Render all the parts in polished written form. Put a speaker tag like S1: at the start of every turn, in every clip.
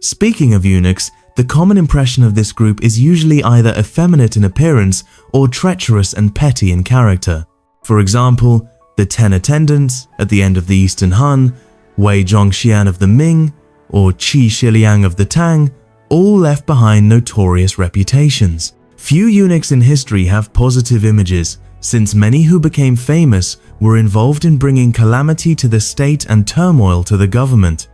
S1: Speaking of eunuchs, the common impression of this group is usually either effeminate in appearance or treacherous and petty in character. For example, the Ten Attendants at the end of the Eastern Han, Wei Zhongxian of the Ming, or Qi Shiliang of the Tang, all left behind notorious reputations. Few eunuchs in history have positive images, since many who became famous were involved in bringing calamity to the state and turmoil to the government.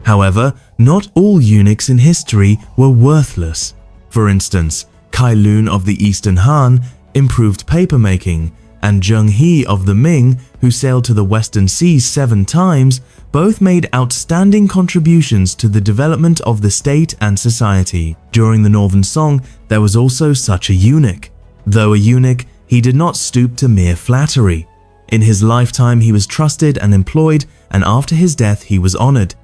S1: However, not all eunuchs in history were worthless. For instance, Kai Lun of the Eastern Han improved papermaking, and Zheng He of the Ming, who sailed to the Western Seas 7 times, both made outstanding contributions to the development of the state and society. During the Northern Song, there was also such a eunuch. Though a eunuch, he did not stoop to mere flattery. In his lifetime, he was trusted and employed, and after his death, he was honored.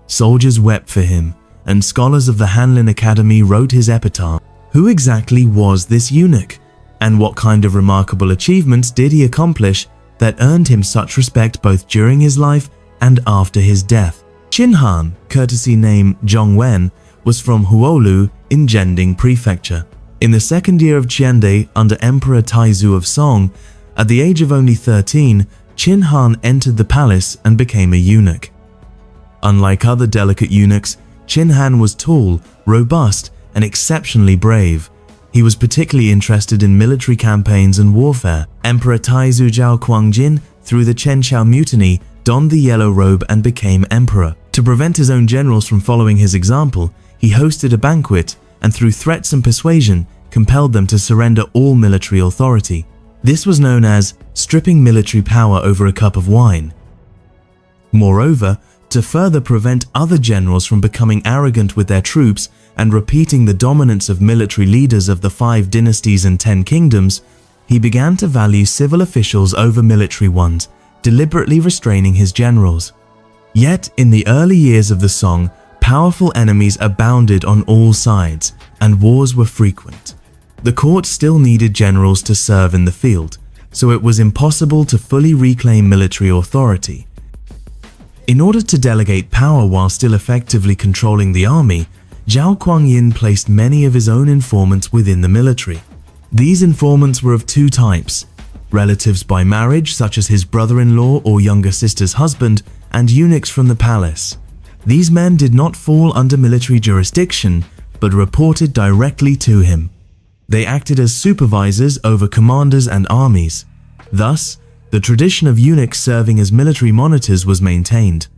S1: Soldiers wept for him, and scholars of the Hanlin Academy wrote his epitaph. Who exactly was this eunuch? And what kind of remarkable achievements did he accomplish that earned him such respect both during his life and after his death? Qin Han, courtesy name Zhongwen, was from Huolu in Jianding Prefecture. In the second year of Qiande under Emperor Taizu of Song, at the age of only 13, Qin Han entered the palace and became a eunuch. Unlike other delicate eunuchs, Qin Han was tall, robust, and exceptionally brave. He was particularly interested in military campaigns and warfare. Emperor Taizu Zhao Quangjin, through the Chen Chao mutiny, donned the yellow robe and became emperor. To prevent his own generals from following his example, he hosted a banquet and through threats and persuasion compelled them to surrender all military authority. This was known as stripping military power over a cup of wine. Moreover, to further prevent other generals from becoming arrogant with their troops and repeating the dominance of military leaders of the 5 dynasties and 10 kingdoms, he began to value civil officials over military ones, deliberately restraining his generals. Yet, in the early years of the Song, powerful enemies abounded on all sides, and wars were frequent. The court still needed generals to serve in the field, so it was impossible to fully reclaim military authority. In order to delegate power while still effectively controlling the army, Zhao Quangjin placed many of his own informants within the military. These informants were of 2 types: relatives by marriage, such as his brother-in-law or younger sister's husband, and eunuchs from the palace. These men did not fall under military jurisdiction, but reported directly to him. They acted as supervisors over commanders and armies. Thus, the tradition of eunuchs serving as military monitors was maintained.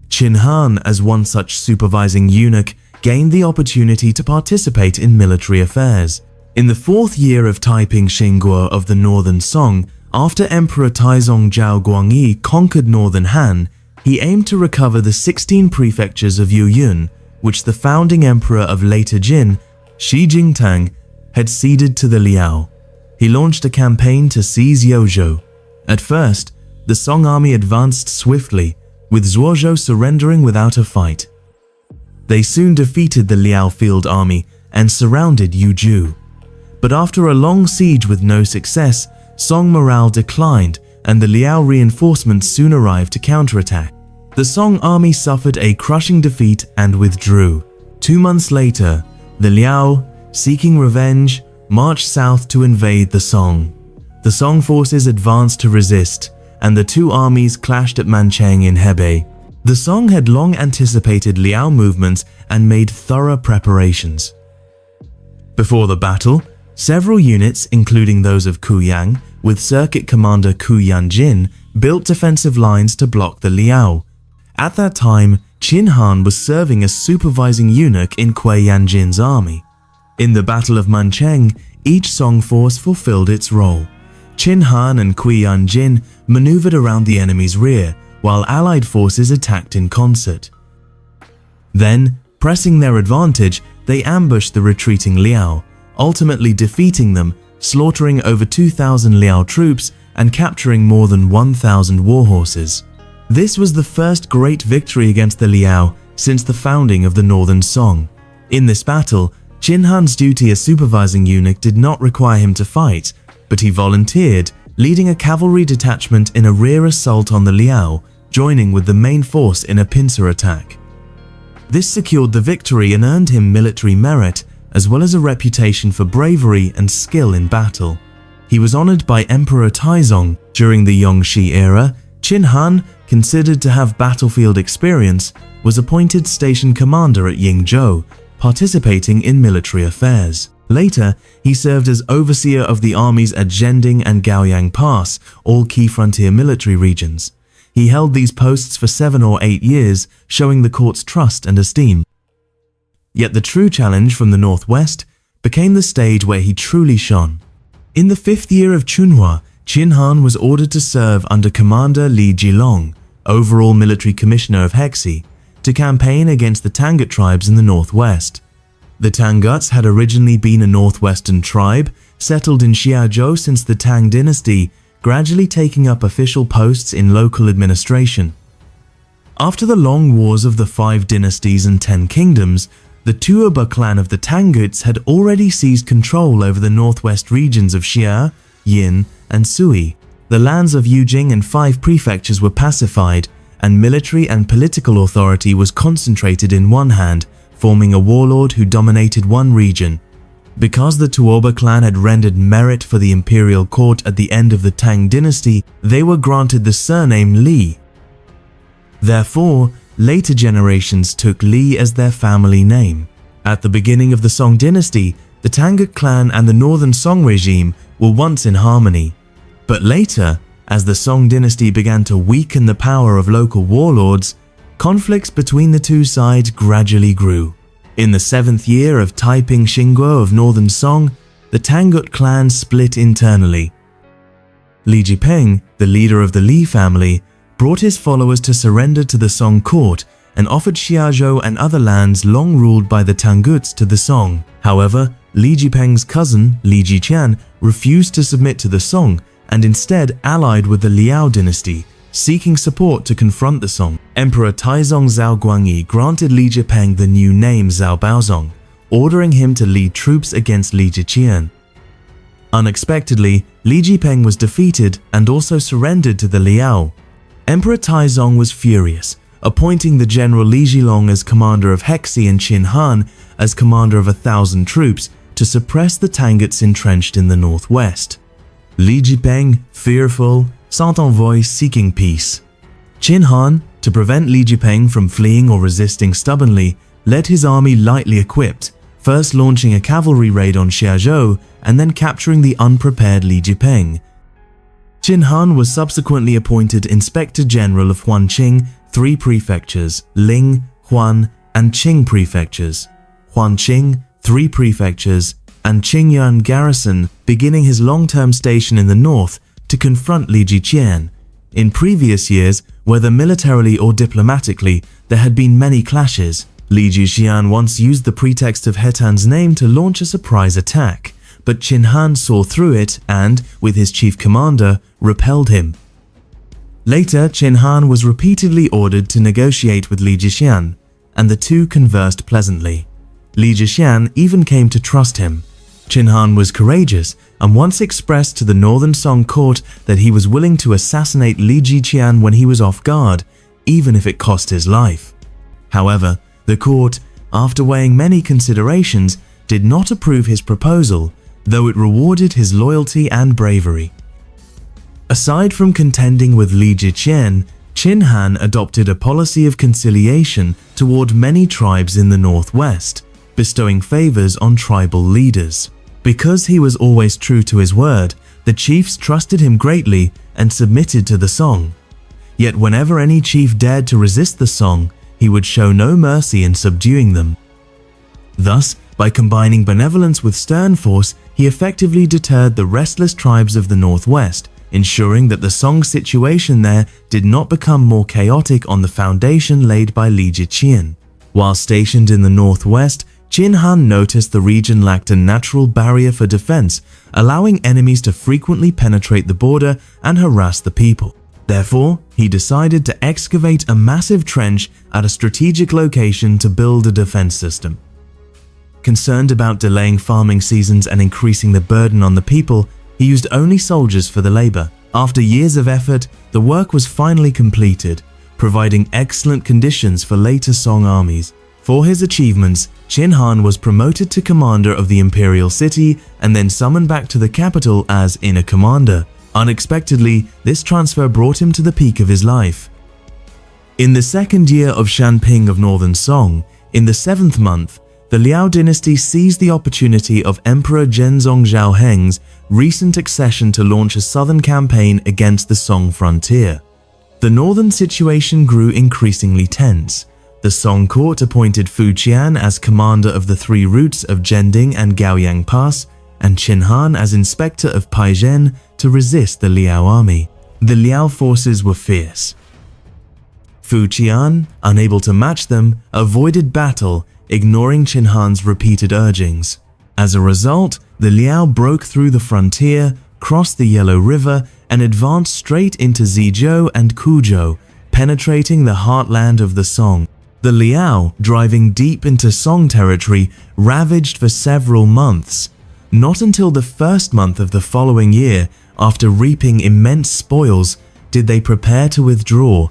S1: Qin Han, as one such supervising eunuch, gained the opportunity to participate in military affairs. In the 4th year of Taiping Xingguo of the Northern Song, after Emperor Taizong Zhao Guangyi conquered Northern Han, he aimed to recover the 16 prefectures of Yuyun, which the founding emperor of later Jin, Shi Jingtang, had ceded to the Liao. He launched a campaign to seize Yozhou. At first, the Song army advanced swiftly, with Zuozhou surrendering without a fight. They soon defeated the Liao field army and surrounded Yuzhou. But after a long siege with no success, Song morale declined and the Liao reinforcements soon arrived to counterattack. The Song army suffered a crushing defeat and withdrew. 2 months later, the Liao, seeking revenge, marched south to invade the Song. The Song forces advanced to resist, and the 2 armies clashed at Mancheng in Hebei. The Song had long anticipated Liao movements and made thorough preparations. Before the battle, several units, including those of Ku Yang, with circuit commander Ku Yanjin, built defensive lines to block the Liao. At that time, Qin Han was serving as supervising eunuch in Kuei Yanjin's army. In the Battle of Mancheng, each Song force fulfilled its role. Qin Han and Kui Yanjin maneuvered around the enemy's rear, while allied forces attacked in concert. Then, pressing their advantage, they ambushed the retreating Liao, ultimately defeating them, slaughtering over 2,000 Liao troops and capturing more than 1,000 warhorses. This was the first great victory against the Liao since the founding of the Northern Song. In this battle, Qin Han's duty as supervising eunuch did not require him to fight, but he volunteered, leading a cavalry detachment in a rear assault on the Liao, joining with the main force in a pincer attack. This secured the victory and earned him military merit, as well as a reputation for bravery and skill in battle. He was honored by Emperor Taizong. During the Yongxi era, Qin Han, considered to have battlefield experience, was appointed station commander at Yingzhou, participating in military affairs. Later, he served as overseer of the armies at Zhending and Gaoyang Pass, all key frontier military regions. He held these posts for 7 or 8 years, showing the court's trust and esteem. Yet the true challenge from the northwest became the stage where he truly shone. In the 5th year of Chunhua, Qin Han was ordered to serve under Commander Li Jilong, overall military commissioner of Hexi, to campaign against the Tangut tribes in the northwest. The Tanguts had originally been a northwestern tribe, settled in Xiaozhou since the Tang Dynasty, gradually taking up official posts in local administration. After the long wars of the 5 dynasties and 10 kingdoms, the Tuoba clan of the Tanguts had already seized control over the northwest regions of Xia, Yin, and Sui. The lands of Yujing and 5 prefectures were pacified, and military and political authority was concentrated in one hand, forming a warlord who dominated one region. Because the Tuoba clan had rendered merit for the imperial court at the end of the Tang dynasty, they were granted the surname Li. Therefore, later generations took Li as their family name. At the beginning of the Song dynasty, the Tangut clan and the northern Song regime were once in harmony. But later, as the Song dynasty began to weaken the power of local warlords, conflicts between the two sides gradually grew. In the 7th year of Taiping Xingguo of northern Song, the Tangut clan split internally. Li Jipeng, the leader of the Li family, brought his followers to surrender to the Song court and offered Xiaozhou and other lands long ruled by the Tanguts to the Song. However, Li Jipeng's cousin, Li Jiqian, refused to submit to the Song and instead allied with the Liao dynasty, seeking support to confront the Song. Emperor Taizong Zhao Guangyi granted Li Jipeng the new name Zhao Baozong, ordering him to lead troops against Li Jiqian. Unexpectedly, Li Jipeng was defeated and also surrendered to the Liao. Emperor Taizong was furious, appointing the general Li Jilong as commander of Hexi and Qin Han as commander of 1,000 troops to suppress the Tanguts entrenched in the northwest. Li Jipeng, fearful, sent envoys seeking peace. Qin Han, to prevent Li Jipeng from fleeing or resisting stubbornly, led his army lightly equipped, first launching a cavalry raid on Xiaozhou and then capturing the unprepared Li Jipeng. Qin Han was subsequently appointed Inspector General of Huanqing 3 prefectures, Ling, Huan, and Qing prefectures, Huanqing 3 prefectures, and Qingyuan garrison, beginning his long-term station in the north to confront Li Jiqian. In previous years, whether militarily or diplomatically, there had been many clashes. Li Jiqian once used the pretext of Hetan's name to launch a surprise attack, but Qin Han saw through it and, with his chief commander, repelled him. Later, Qin Han was repeatedly ordered to negotiate with Li Jiqian, and the two conversed pleasantly. Li Jiqian even came to trust him. Qin Han was courageous and once expressed to the northern Song court that he was willing to assassinate Li Jiqian when he was off guard, even if it cost his life. However, the court, after weighing many considerations, did not approve his proposal, though it rewarded his loyalty and bravery. Aside from contending with Li Jiqian, Qin Han adopted a policy of conciliation toward many tribes in the northwest, bestowing favors on tribal leaders. Because he was always true to his word, the chiefs trusted him greatly and submitted to the Song. Yet whenever any chief dared to resist the Song, he would show no mercy in subduing them. Thus, by combining benevolence with stern force, he effectively deterred the restless tribes of the northwest, ensuring that the Song situation there did not become more chaotic on the foundation laid by Li Jiqian. While stationed in the northwest, Qin Han noticed the region lacked a natural barrier for defense, allowing enemies to frequently penetrate the border and harass the people. Therefore, he decided to excavate a massive trench at a strategic location to build a defense system. Concerned about delaying farming seasons and increasing the burden on the people, he used only soldiers for the labor. After years of effort, the work was finally completed, providing excellent conditions for later Song armies. For his achievements, Qin Han was promoted to commander of the imperial city and then summoned back to the capital as inner commander. Unexpectedly, this transfer brought him to the peak of his life. In the second year of Shanping of Northern Song, in the 7th month, the Liao dynasty seized the opportunity of Emperor Zhenzong Zhaoheng's recent accession to launch a southern campaign against the Song frontier. The northern situation grew increasingly tense. The Song court appointed Fu Qian as commander of the 3 routes of Zhending and Gaoyang Pass, and Qin Han as inspector of Paizhen to resist the Liao army. The Liao forces were fierce. Fu Qian, unable to match them, avoided battle, ignoring Qin Han's repeated urgings. As a result, the Liao broke through the frontier, crossed the Yellow River, and advanced straight into Zizhou and Kuzhou, penetrating the heartland of the Song. The Liao, driving deep into Song territory, ravaged for several months. Not until the 1st month of the following year, after reaping immense spoils, did they prepare to withdraw.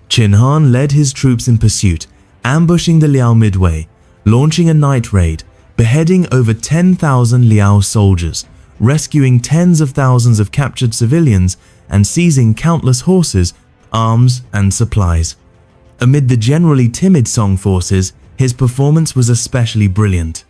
S1: Qin Han led his troops in pursuit, ambushing the Liao midway, launching a night raid, beheading over 10,000 Liao soldiers, rescuing tens of thousands of captured civilians, and seizing countless horses, arms, and supplies. Amid the generally timid Song forces, his performance was especially brilliant.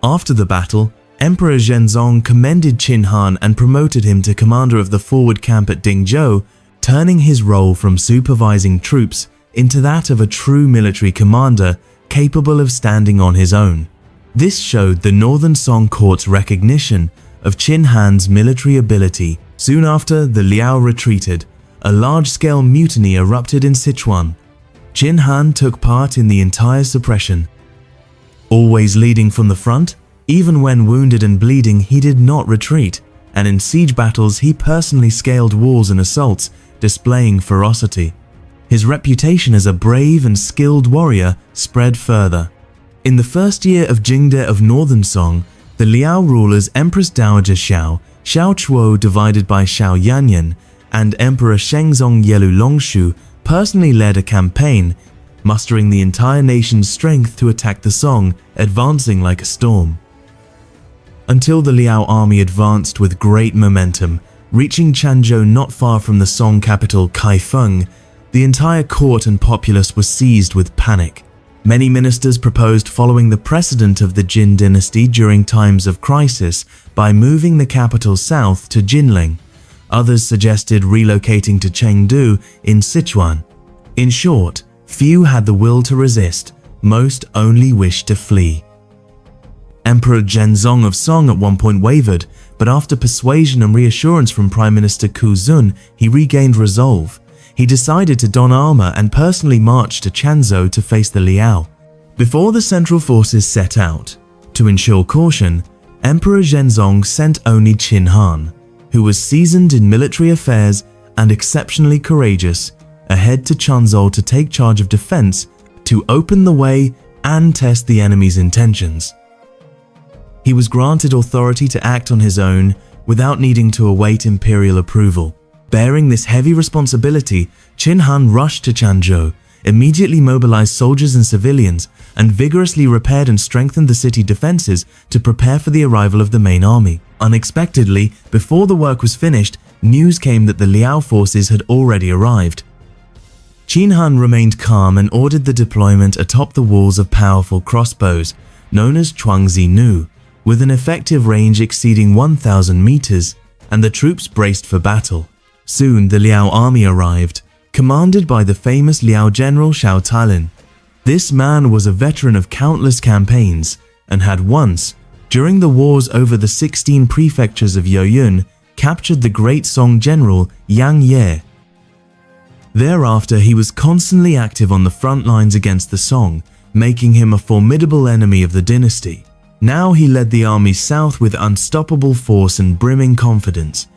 S1: After the battle, Emperor Zhenzong commended Qin Han and promoted him to commander of the forward camp at Dingzhou, turning his role from supervising troops into that of a true military commander capable of standing on his own. This showed the Northern Song court's recognition of Qin Han's military ability. Soon after, the Liao retreated. A large-scale mutiny erupted in Sichuan. Qin Han took part in the entire suppression. Always leading from the front, even when wounded and bleeding, he did not retreat, and in siege battles he personally scaled walls and assaults, displaying ferocity. His reputation as a brave and skilled warrior spread further. In the first year of Jingde of Northern Song, the Liao rulers Empress Dowager Xiao, Xiao Chuo divided by Xiao Yanyan, and Emperor Shengzong Yelu Longshu personally led a campaign, mustering the entire nation's strength to attack the Song, advancing like a storm. Until the Liao army advanced with great momentum, reaching Quanzhou not far from the Song capital Kaifeng, the entire court and populace was seized with panic. Many ministers proposed following the precedent of the Jin dynasty during times of crisis by moving the capital south to Jinling. Others suggested relocating to Chengdu in Sichuan. In short, few had the will to resist, most only wished to flee. Emperor Zhenzong of Song at one point wavered, but after persuasion and reassurance from Prime Minister Ku Zun, he regained resolve. He decided to don armor and personally march to Quanzhou to face the Liao. Before the central forces set out, to ensure caution, Emperor Zhenzong sent only Qin Han, who was seasoned in military affairs and exceptionally courageous, ahead to Quanzhou to take charge of defense, to open the way and test the enemy's intentions. He was granted authority to act on his own without needing to await imperial approval. Bearing this heavy responsibility, Qin Han rushed to Quanzhou, immediately mobilized soldiers and civilians, and vigorously repaired and strengthened the city defenses to prepare for the arrival of the main army. Unexpectedly, before the work was finished, news came that the Liao forces had already arrived. Qin Han remained calm and ordered the deployment atop the walls of powerful crossbows, known as Chuangzi Nu, with an effective range exceeding 1,000 meters, and the troops braced for battle. Soon the Liao army arrived, commanded by the famous Liao general Xiao Tailin. This man was a veteran of countless campaigns and had once, during the wars over the 16 prefectures of Yoyun, captured the great Song general Yang Ye. Thereafter he was constantly active on the front lines against the Song, making him a formidable enemy of the dynasty. Now he led the army south with unstoppable force and brimming confidence.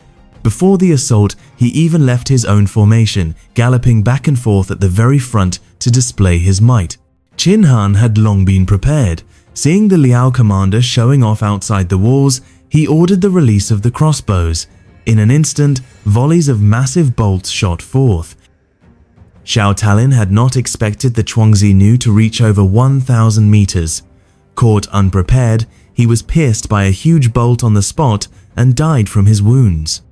S1: Before the assault, he even left his own formation, galloping back and forth at the very front to display his might. Qin Han had long been prepared. Seeing the Liao commander showing off outside the walls, he ordered the release of the crossbows. In an instant, volleys of massive bolts shot forth. Xiao Talin had not expected the Chuangzi Nu to reach over 1,000 meters. Caught unprepared, he was pierced by a huge bolt on the spot and died from his wounds.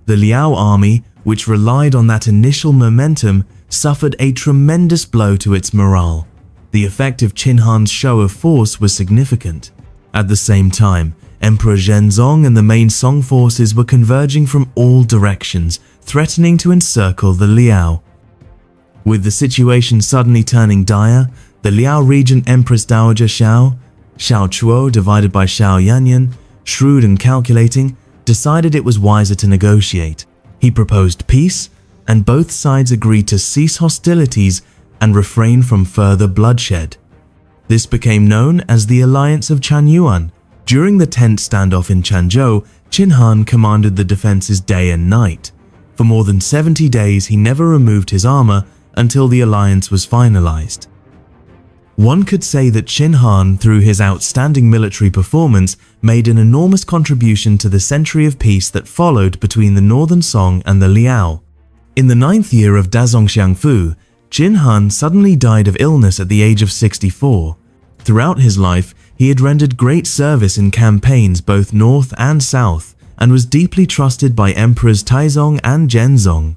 S1: The Liao army, which relied on that initial momentum, suffered a tremendous blow to its morale. The effect of Qin Han's show of force was significant. At the same time, Emperor Zhenzong and the main Song forces were converging from all directions, threatening to encircle the Liao. With the situation suddenly turning dire, the Liao regent Empress Dowager Xiao Chuo divided by Xiao Yanyan, shrewd and calculating, decided it was wiser to negotiate. He proposed peace, and both sides agreed to cease hostilities and refrain from further bloodshed. This became known as the Alliance of Chanyuan. During the tent standoff in Changzhou, Qin Han commanded the defenses day and night. For more than 70 days, he never removed his armor until the alliance was finalized. One could say that Qin Han, through his outstanding military performance, made an enormous contribution to the century of peace that followed between the Northern Song and the Liao. In the 9th year of Dazongxiang Fu, Qin Han suddenly died of illness at the age of 64. Throughout his life, he had rendered great service in campaigns both north and south, and was deeply trusted by Emperors Taizong and Zhenzong.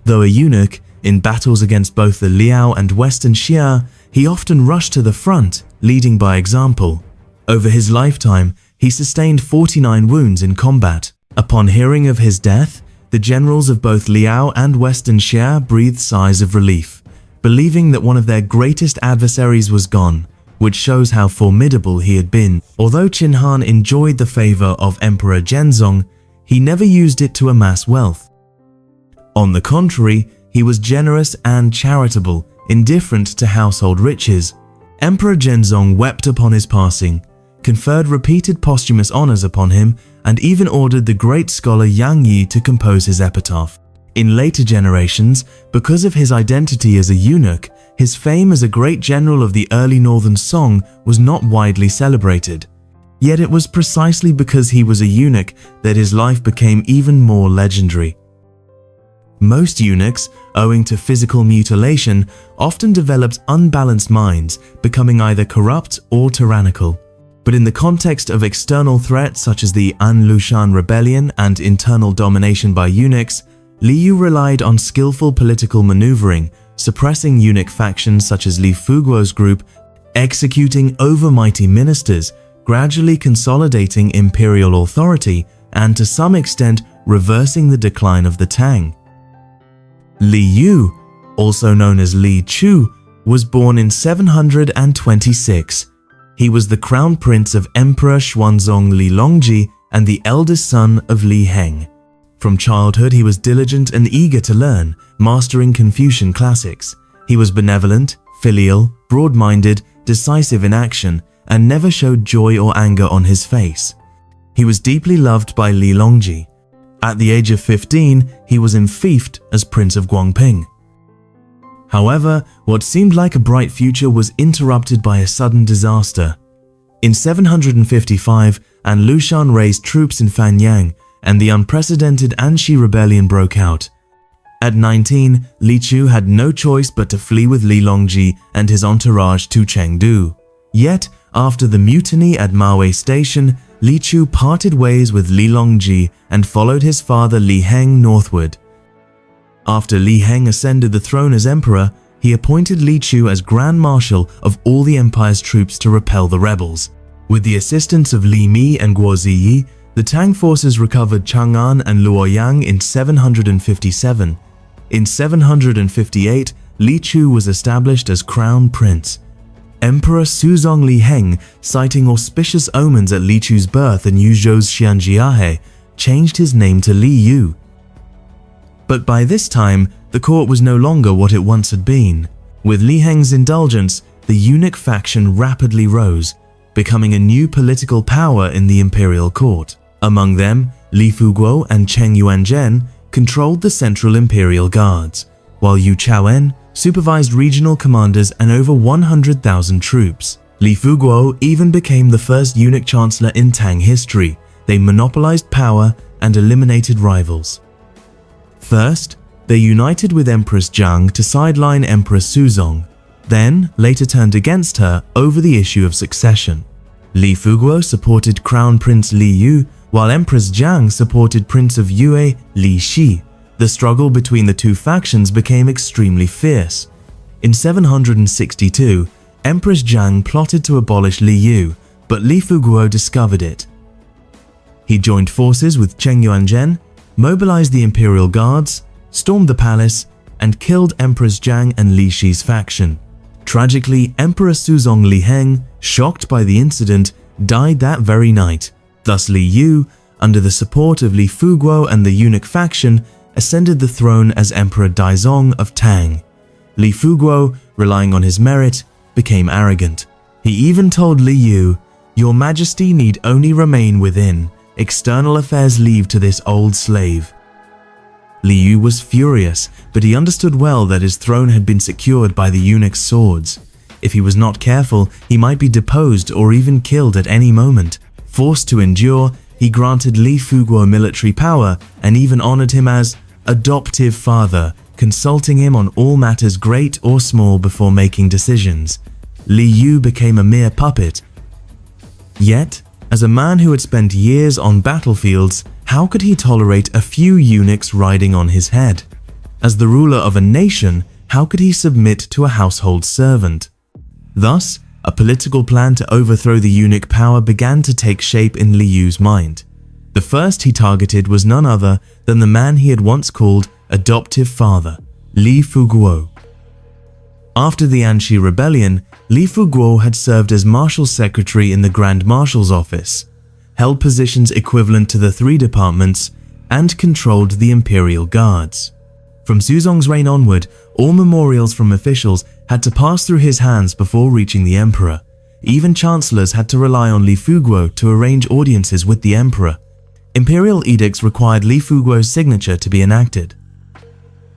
S1: Though a eunuch, in battles against both the Liao and Western Xia, he often rushed to the front, leading by example. Over his lifetime, he sustained 49 wounds in combat. Upon hearing of his death, the generals of both Liao and Western Xia breathed sighs of relief, believing that one of their greatest adversaries was gone, which shows how formidable he had been. Although Qin Han enjoyed the favor of Emperor Zhenzong, he never used it to amass wealth. On the contrary, he was generous and charitable, indifferent to household riches. Emperor Zhenzong wept upon his passing, conferred repeated posthumous honors upon him, and even ordered the great scholar Yang Yi to compose his epitaph. In later generations, because of his identity as a eunuch, his fame as a great general of the early Northern Song was not widely celebrated. Yet it was precisely because he was a eunuch that his life became even more legendary. Most eunuchs, owing to physical mutilation, often developed unbalanced minds, becoming either corrupt or tyrannical. But in the context of external threats such as the An Lushan rebellion and internal domination by eunuchs, Liu relied on skillful political maneuvering, suppressing eunuch factions such as Li Fuguo's group, executing overmighty ministers, gradually consolidating imperial authority, and to some extent reversing the decline of the Tang. Li Yu, also known as Li Chu, was born in 726. He was the crown prince of Emperor Xuanzong Li Longji and the eldest son of Li Heng. From childhood, he was diligent and eager to learn, mastering Confucian classics. He was benevolent, filial, broad-minded, decisive in action, and never showed joy or anger on his face. He was deeply loved by Li Longji. At the age of 15, he was enfeoffed as Prince of Guangping. However, what seemed like a bright future was interrupted by a sudden disaster. In 755, An Lushan raised troops in Fanyang, and the unprecedented Anxi rebellion broke out. At 19, Li Chu had no choice but to flee with Li Longji and his entourage to Chengdu. Yet, after the mutiny at Mawei Station, Li Chu parted ways with Li Longji and followed his father Li Heng northward. After Li Heng ascended the throne as emperor, he appointed Li Chu as Grand Marshal of all the empire's troops to repel the rebels. With the assistance of Li Mi and Guo Ziyi, the Tang forces recovered Chang'an and Luoyang in 757. In 758, Li Chu was established as crown prince. Emperor Suzong Li Heng, citing auspicious omens at Li Chu's birth in Yuzhou's Xianjiahe, changed his name to Li Yu. But by this time, the court was no longer what it once had been. With Li Heng's indulgence, the eunuch faction rapidly rose, becoming a new political power in the imperial court. Among them, Li Fuguo and Cheng Yuanzhen controlled the central imperial guards, while Yu Chaoen supervised regional commanders and over 100,000 troops. Li Fuguo even became the first eunuch chancellor in Tang history. They monopolized power and eliminated rivals. First, they united with Empress Jiang to sideline Emperor Suzong, then later turned against her over the issue of succession. Li Fuguo supported Crown Prince Li Yu, while Empress Jiang supported Prince of Yue Li Shi. The struggle between the two factions became extremely fierce. In 762, Empress Jiang plotted to abolish Li Yu, but Li Fuguo discovered it. He joined forces with Cheng Yuanzhen, mobilized the imperial guards, stormed the palace, and killed Empress Jiang and Li Shi's faction. Tragically, Emperor Suzong Liheng, shocked by the incident, died that very night. Thus Li Yu, under the support of Li Fuguo and the eunuch faction, ascended the throne as Emperor Daizong of Tang. Li Fuguo, relying on his merit, became arrogant. He even told Li Yu, "Your Majesty need only remain within. External affairs leave to this old slave." Li Yu was furious, but he understood well that his throne had been secured by the eunuch's swords. If he was not careful, he might be deposed or even killed at any moment. Forced to endure, he granted Li Fuguo military power and even honored him as adoptive father, consulting him on all matters great or small before making decisions. Li Yu became a mere puppet. Yet, as a man who had spent years on battlefields, how could he tolerate a few eunuchs riding on his head? As the ruler of a nation, how could he submit to a household servant? Thus, a political plan to overthrow the eunuch power began to take shape in Li Yu's mind. The first he targeted was none other than the man he had once called adoptive father, Li Fuguo. After the Anxi Rebellion, Li Fuguo had served as Marshal Secretary in the Grand Marshal's office, held positions equivalent to the three departments, and controlled the imperial guards. From Suzong's reign onward, all memorials from officials had to pass through his hands before reaching the emperor. Even chancellors had to rely on Li Fuguo to arrange audiences with the emperor. Imperial edicts required Li Fuguo's signature to be enacted.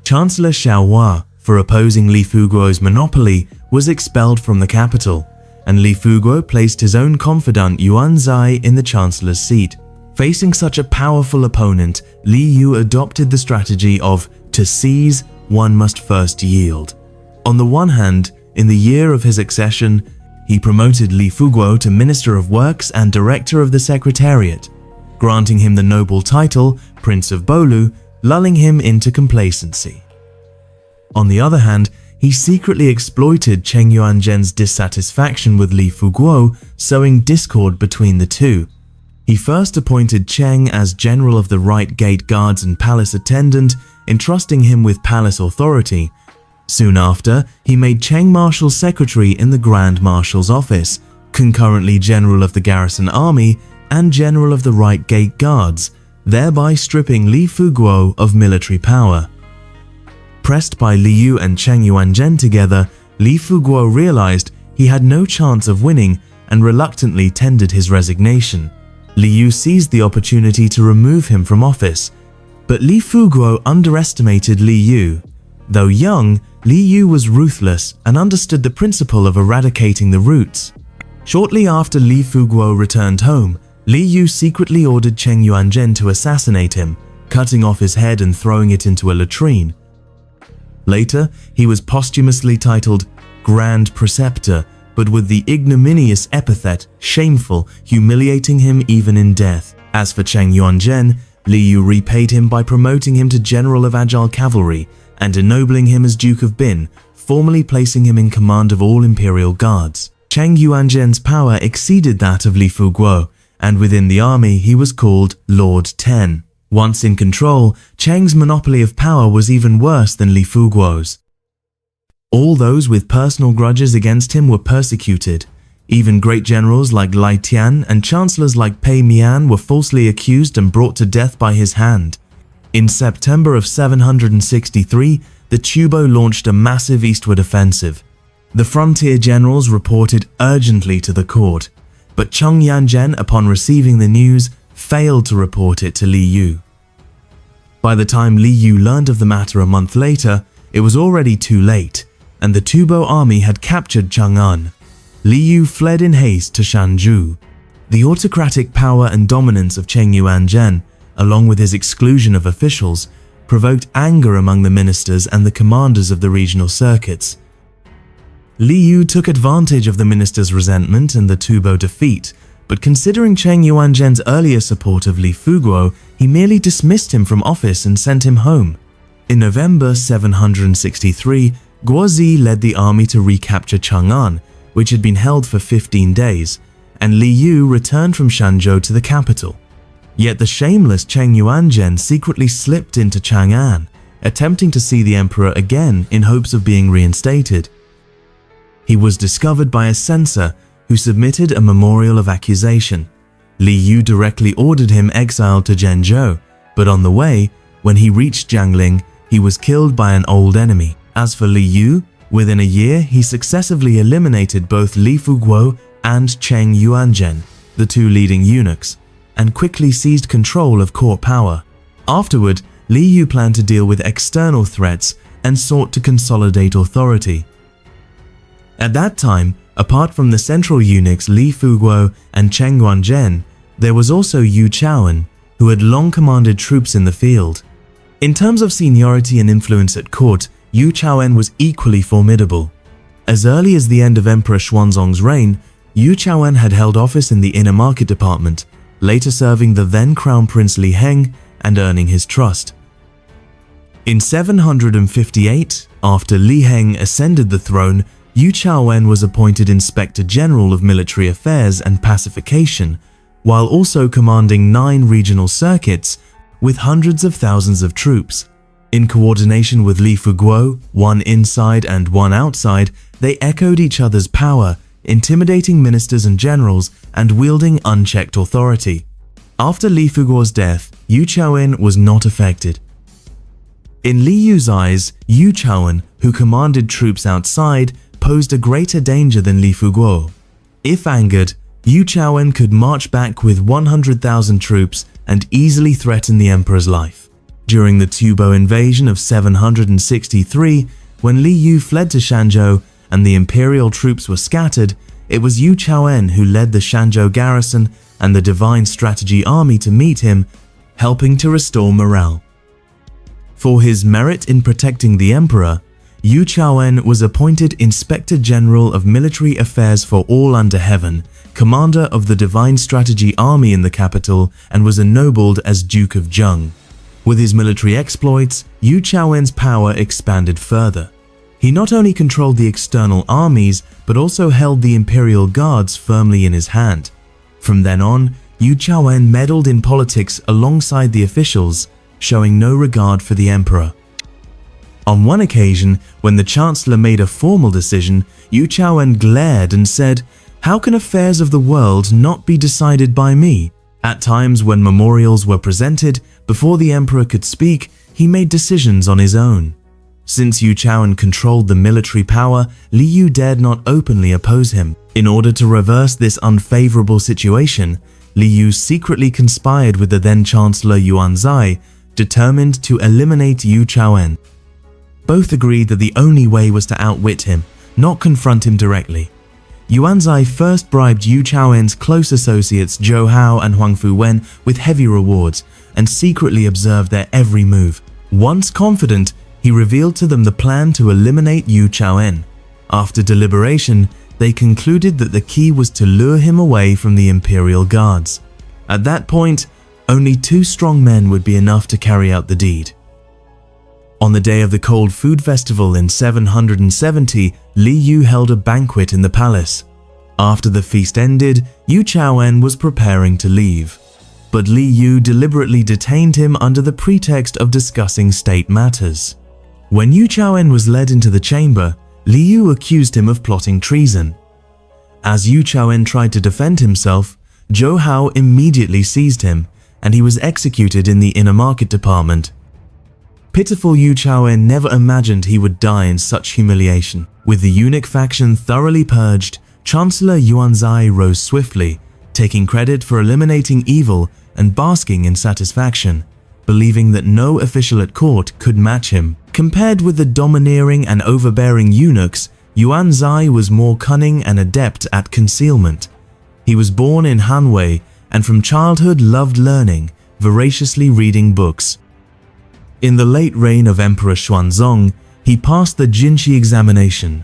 S1: Chancellor Xiao Hua, for opposing Li Fuguo's monopoly, was expelled from the capital, and Li Fuguo placed his own confidant Yuan Zai in the chancellor's seat. Facing such a powerful opponent, Li Yu adopted the strategy of to seize, one must first yield. On the one hand, in the year of his accession, he promoted Li Fuguo to Minister of Works and Director of the Secretariat, granting him the noble title Prince of Bolu, lulling him into complacency. On the other hand, he secretly exploited Cheng Yuanzhen's dissatisfaction with Li Fuguo, sowing discord between the two. He first appointed Cheng as General of the Right Gate Guards and Palace Attendant, entrusting him with palace authority. Soon after, he made Cheng Marshal Secretary in the Grand Marshal's office, concurrently General of the Garrison Army and General of the Right Gate Guards, thereby stripping Li Fuguo of military power. Pressed by Li Yu and Cheng Yuanzhen together, Li Fuguo realized he had no chance of winning and reluctantly tendered his resignation. Li Yu seized the opportunity to remove him from office, but Li Fuguo underestimated Li Yu. Though young, Li Yu was ruthless and understood the principle of eradicating the roots. Shortly after Li Fuguo returned home, Li Yu secretly ordered Cheng Yuanzhen to assassinate him, cutting off his head and throwing it into a latrine. Later, he was posthumously titled Grand Preceptor, but with the ignominious epithet shameful, humiliating him even in death. As for Cheng Yuanzhen, Li Yu repaid him by promoting him to General of Agile Cavalry and ennobling him as Duke of Bin, formally placing him in command of all imperial guards. Cheng Yuanzhen's power exceeded that of Li Fuguo, and within the army he was called Lord Ten. Once in control, Cheng's monopoly of power was even worse than Li Fuguo's. All those with personal grudges against him were persecuted. Even great generals like Lai Tian and chancellors like Pei Mian were falsely accused and brought to death by his hand. In September of 763, the Tubo launched a massive eastward offensive. The frontier generals reported urgently to the court, but Cheng Yuanzhen, upon receiving the news, failed to report it to Li Yu. By the time Li Yu learned of the matter a month later, it was already too late, and the Tubo army had captured Chang'an. Li Yu fled in haste to Shanzhou. The autocratic power and dominance of Cheng Yuanzhen, along with his exclusion of officials, provoked anger among the ministers and the commanders of the regional circuits. Li Yu took advantage of the ministers' resentment and the Tubo defeat, but considering Cheng Yuanzhen's earlier support of Li Fuguo, he merely dismissed him from office and sent him home. In November 763, Guozi led the army to recapture Chang'an, which had been held for 15 days, and Li Yu returned from Shanzhou to the capital. Yet the shameless Cheng Yuanzhen secretly slipped into Chang'an, attempting to see the emperor again in hopes of being reinstated. He was discovered by a censor who submitted a memorial of accusation. Li Yu directly ordered him exiled to Zhenzhou, but on the way, when he reached Jiangling, he was killed by an old enemy. As for Li Yu, within a year he successively eliminated both Li Fuguo and Cheng Yuanzhen, the two leading eunuchs, and quickly seized control of court power. Afterward, Li Yu planned to deal with external threats and sought to consolidate authority. At that time, apart from the central eunuchs Li Fuguo and Cheng Yuanzhen, there was also Yu Chaoan, who had long commanded troops in the field. In terms of seniority and influence at court, Yu Chaoan was equally formidable. As early as the end of Emperor Xuanzong's reign, Yu Chaoan had held office in the inner market department, later serving the then Crown Prince Li Heng and earning his trust. In 758, after Li Heng ascended the throne, Yu Chaoan was appointed Inspector General of Military Affairs and Pacification, while also commanding 9 regional circuits with hundreds of thousands of troops. In coordination with Li Fuguo, one inside and one outside, they echoed each other's power, intimidating ministers and generals and wielding unchecked authority. After Li Fuguo's death, Yu Chaoan was not affected. In Li Yu's eyes, Yu Chaoan, who commanded troops outside, posed a greater danger than Li Fuguo. If angered, Yu Chaoan could march back with 100,000 troops and easily threaten the emperor's life. During the Tubo invasion of 763, when Li Yu fled to Shanzhou and the imperial troops were scattered, it was Yu Chaoan who led the Shanzhou garrison and the Divine Strategy Army to meet him, helping to restore morale. For his merit in protecting the emperor, Yu Chaoan was appointed Inspector General of Military Affairs for all under heaven, commander of the Divine Strategy Army in the capital, and was ennobled as Duke of Zheng. With his military exploits, Yu Chaoan's power expanded further. He not only controlled the external armies, but also held the imperial guards firmly in his hand. From then on, Yu Chaoan meddled in politics alongside the officials, showing no regard for the emperor. On one occasion, when the chancellor made a formal decision, Yu Chaoan glared and said, "How can affairs of the world not be decided by me?" At times when memorials were presented, before the emperor could speak, he made decisions on his own. Since Yu Chaoan controlled the military power, Li Yu dared not openly oppose him. In order to reverse this unfavorable situation, Li Yu secretly conspired with the then Chancellor Yuan Zai, determined to eliminate Yu Chaoan. Both agreed that the only way was to outwit him, not confront him directly. Yuan Zai first bribed Yu Chaoan's close associates Zhou Hao and Huang Fuwen with heavy rewards and secretly observed their every move. Once confident, he revealed to them the plan to eliminate Yu Chaoan. After deliberation, they concluded that the key was to lure him away from the imperial guards. At that point, only 2 strong men would be enough to carry out the deed. On the day of the Cold Food Festival in 770, Li Yu held a banquet in the palace. After the feast ended, Yu Chaoan was preparing to leave, but Li Yu deliberately detained him under the pretext of discussing state matters. When Yu Chaoan was led into the chamber, Li Yu accused him of plotting treason. As Yu Chaoan tried to defend himself, Zhou Hao immediately seized him, and he was executed in the inner market department. Pitiful Yu Chaoan never imagined he would die in such humiliation. With the eunuch faction thoroughly purged, Chancellor Yuan Zai rose swiftly, taking credit for eliminating evil and basking in satisfaction, believing that no official at court could match him. Compared with the domineering and overbearing eunuchs, Yuan Zai was more cunning and adept at concealment. He was born in Hanwei and from childhood loved learning, voraciously reading books. In the late reign of Emperor Xuanzong, he passed the Jinshi examination.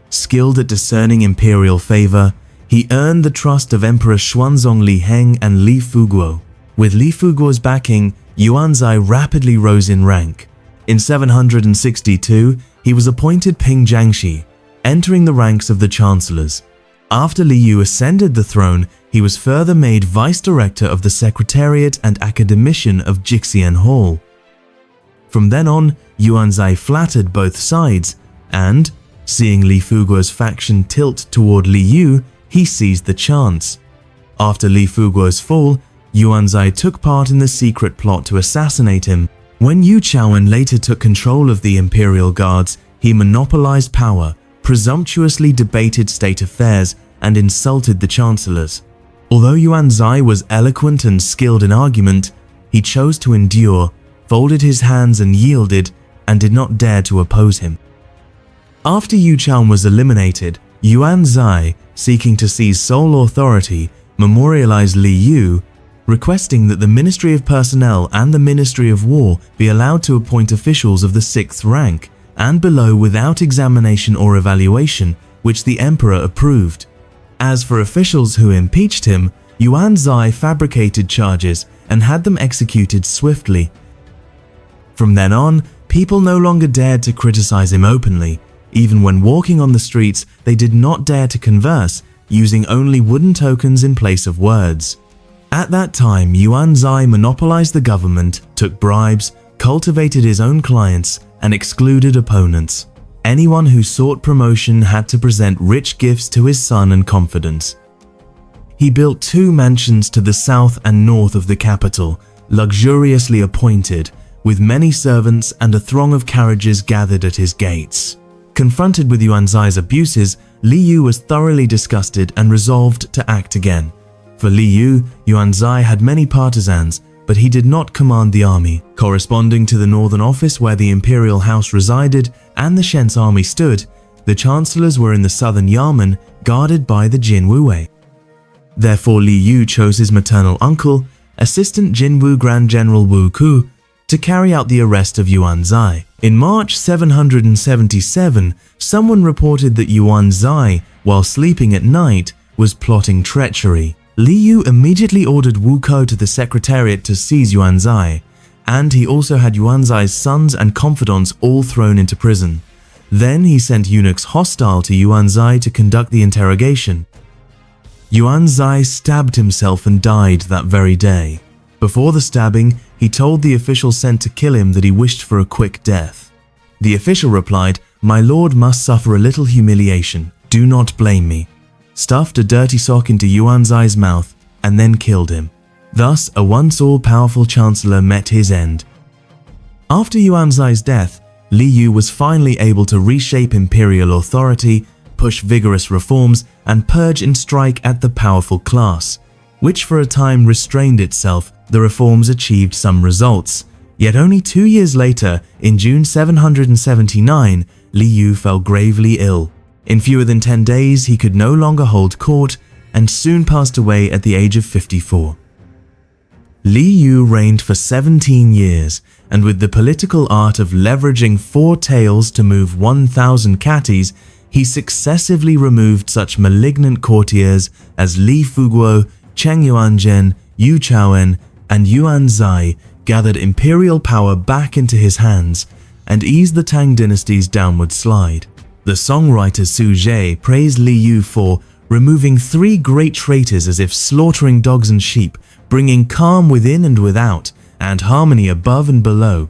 S1: Skilled at discerning imperial favor, he earned the trust of Emperor Xuanzong Li Heng and Li Fuguo. With Li Fuguo's backing, Yuanzai rapidly rose in rank. In 762, he was appointed Ping Jiangshi, entering the ranks of the chancellors. After Li Yu ascended the throne, he was further made vice-director of the Secretariat and Academician of Jixian Hall. From then on, Yuanzai flattered both sides, and, seeing Li Fuguo's faction tilt toward Li Yu, he seized the chance. After Li Fuguo's fall, Yuanzai took part in the secret plot to assassinate him. When Yu Chaowen later took control of the imperial guards, he monopolized power, presumptuously debated state affairs, and insulted the chancellors. Although Yuanzai was eloquent and skilled in argument, he chose to endure, folded his hands and yielded, and did not dare to oppose him. After Yu Chaowen was eliminated, Yuanzai, seeking to seize sole authority, memorialized Li Yu, requesting that the Ministry of Personnel and the Ministry of War be allowed to appoint officials of the 6th rank and below without examination or evaluation, which the emperor approved. As for officials who impeached him, Yuanzai fabricated charges and had them executed swiftly. From then on, people no longer dared to criticize him openly. Even when walking on the streets, they did not dare to converse, using only wooden tokens in place of words. At that time, Yuanzai monopolized the government, took bribes, cultivated his own clients, and excluded opponents. Anyone who sought promotion had to present rich gifts to his son and confidants. He built 2 mansions to the south and north of the capital, luxuriously appointed, with many servants and a throng of carriages gathered at his gates. Confronted with Yuanzai's abuses, Li Yu was thoroughly disgusted and resolved to act again. For Li Yu, Yuanzai had many partisans, but he did not command the army. Corresponding to the northern office where the imperial house resided and the Shen's army stood, the chancellors were in the southern yamen, guarded by the Jinwu Wei. Therefore Li Yu chose his maternal uncle, Assistant Jinwu Grand General Wu Ku, to carry out the arrest of Yuanzai. In March 777, someone reported that Yuanzai, while sleeping at night, was plotting treachery. Li Yu immediately ordered Wu Ko to the Secretariat to seize Yuanzai, and he also had Yuanzai's sons and confidants all thrown into prison. Then he sent eunuchs hostile to Yuanzai to conduct the interrogation. Yuanzai stabbed himself and died that very day. Before the stabbing, he told the official sent to kill him that he wished for a quick death. The official replied, "My lord must suffer a little humiliation. Do not blame me," stuffed a dirty sock into Yuanzai's mouth, and then killed him. Thus, a once all-powerful chancellor met his end. After Yuanzai's death, Li Yu was finally able to reshape imperial authority, push vigorous reforms, and purge and strike at the powerful class, which for a time restrained itself. The reforms achieved some results. Yet only 2 years later, in June 779, Li Yu fell gravely ill. In fewer than 10 days, he could no longer hold court and soon passed away at the age of 54. Li Yu reigned for 17 years, and with the political art of leveraging 4 tails to move 1,000 catties, he successively removed such malignant courtiers as Li Fuguo, Cheng Yuanzhen, Yu Chaowen, and Yuanzai, gathered imperial power back into his hands, and eased the Tang dynasty's downward slide. The songwriter Su Zhe praised Li Yu for removing 3 great traitors as if slaughtering dogs and sheep, bringing calm within and without, and harmony above and below.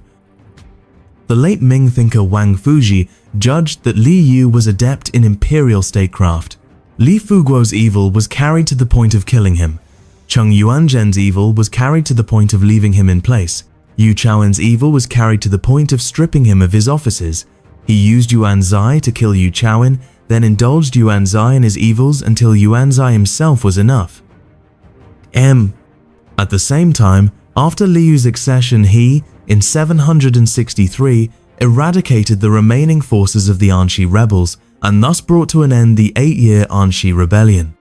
S1: The late Ming thinker Wang Fuji judged that Li Yu was adept in imperial statecraft. Li Fuguo's evil was carried to the point of killing him. Cheng Yuanzhen's evil was carried to the point of leaving him in place. Yu Chaowen's evil was carried to the point of stripping him of his offices. He used Yuanzai to kill Yu Chaowen, then indulged Yuanzai in his evils until Yuanzai himself was enough. At the same time, after Li Yu's accession, he, in 763, eradicated the remaining forces of the Anxi rebels and thus brought to an end the 8-year Anxi rebellion.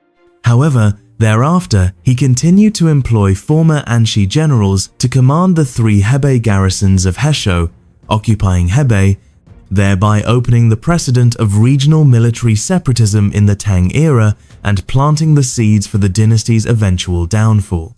S1: However, Thereafter, he continued to employ former Anshi generals to command the 3 Hebei garrisons of Hesho, occupying Hebei, thereby opening the precedent of regional military separatism in the Tang era and planting the seeds for the dynasty's eventual downfall.